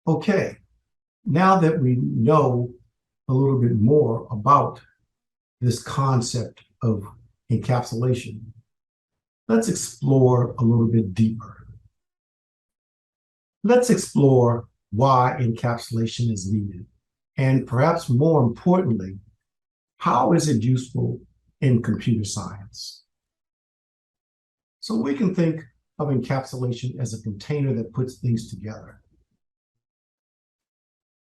Okay, now that we know a little bit more about this concept of encapsulation, let's explore a little bit deeper. Let's explore why encapsulation is needed, and perhaps more importantly, how is it useful in computer science? So we can think of encapsulation as a container that puts things together.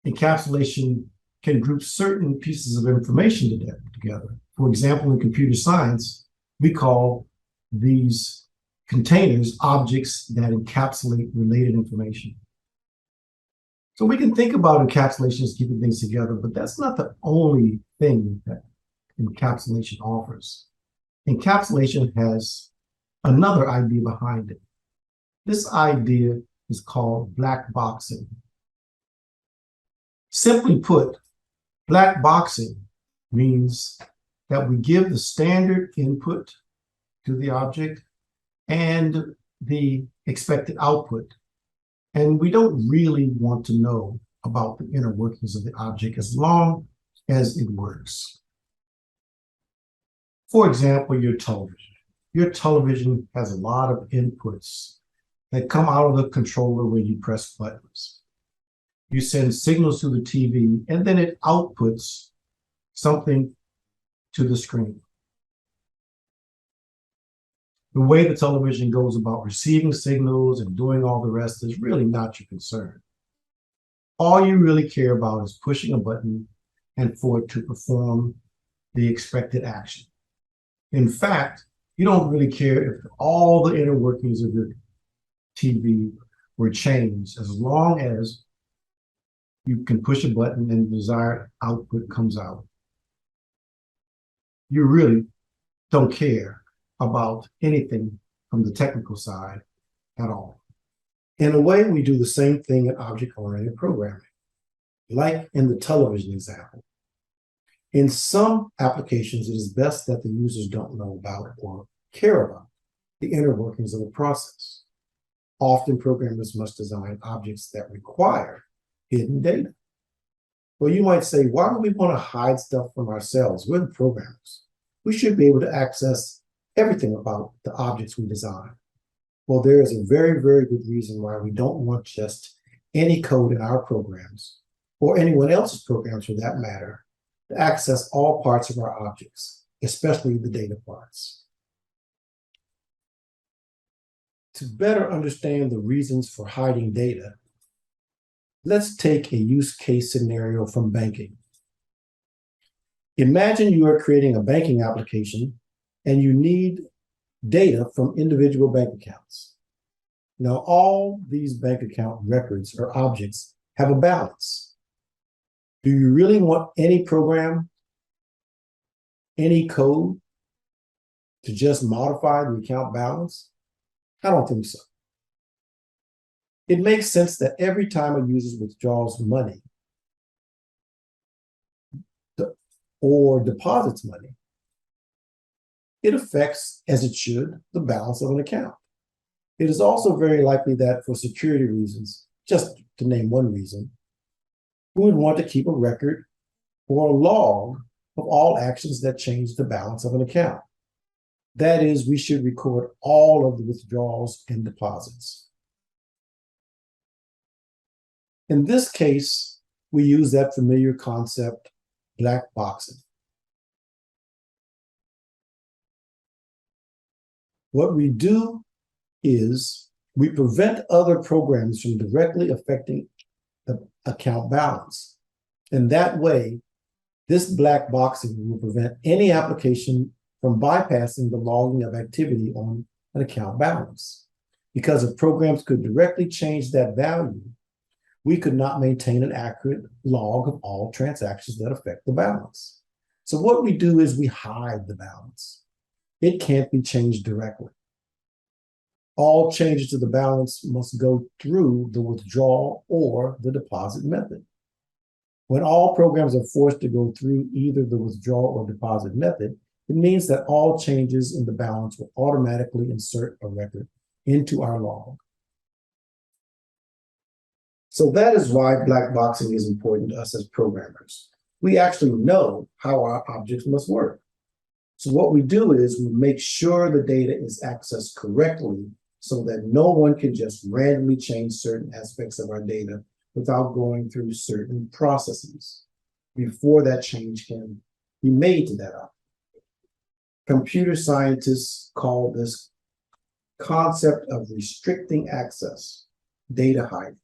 Encapsulation can group certain pieces of information together. For example, in computer science, we call these containers objects that encapsulate related information. So we can think about encapsulation as keeping things together, but that's not the only thing that encapsulation offers. Encapsulation has another idea behind it. This idea is called black boxing. Simply put, black boxing means that we give the standard input to the object and the expected output. And we don't really want to know about the inner workings of the object as long as it works. For example, your television. Your television has a lot of inputs that come out of the controller when you press buttons. You send signals to the TV, and then it outputs something to the screen. The way the television goes about receiving signals and doing all the rest is really not your concern. All you really care about is pushing a button and for it to perform the expected action. In fact, you don't really care if all the inner workings of your TV were changed, as long as you can push a button and the desired output comes out. You really don't care about anything from the technical side at all. In a way, we do the same thing in object-oriented programming, like in the television example. In some applications, it is best that the users don't know about or care about the inner workings of the process. Often, programmers must design objects that require hidden data. Well, you might say, why do we want to hide stuff from ourselves? We're the programmers. We should be able to access everything about the objects we design. Well, there is a very, very good reason why we don't want just any code in our programs, or anyone else's programs for that matter, to access all parts of our objects, especially the data parts. To better understand the reasons for hiding data, let's take a use case scenario from banking. Imagine you are creating a banking application and you need data from individual bank accounts. Now, all these bank account records or objects have a balance. Do you really want any program, any code to just modify the account balance? I don't think so. It makes sense that every time a user withdraws money or deposits money, it affects, as it should, the balance of an account. It is also very likely that for security reasons, just to name one reason, we would want to keep a record or a log of all actions that change the balance of an account. That is, we should record all of the withdrawals and deposits. In this case, we use that familiar concept, black boxing. What we do is we prevent other programs from directly affecting the account balance. In that way, this black boxing will prevent any application from bypassing the logging of activity on an account balance. Because if programs could directly change that value, we could not maintain an accurate log of all transactions that affect the balance. So what we do is we hide the balance. It can't be changed directly. All changes to the balance must go through the withdrawal or the deposit method. When all programs are forced to go through either the withdrawal or deposit method, it means that all changes in the balance will automatically insert a record into our log. So that is why black boxing is important to us as programmers. We actually know how our objects must work. So what we do is we make sure the data is accessed correctly so that no one can just randomly change certain aspects of our data without going through certain processes before that change can be made to that object. Computer scientists call this concept of restricting access data hiding.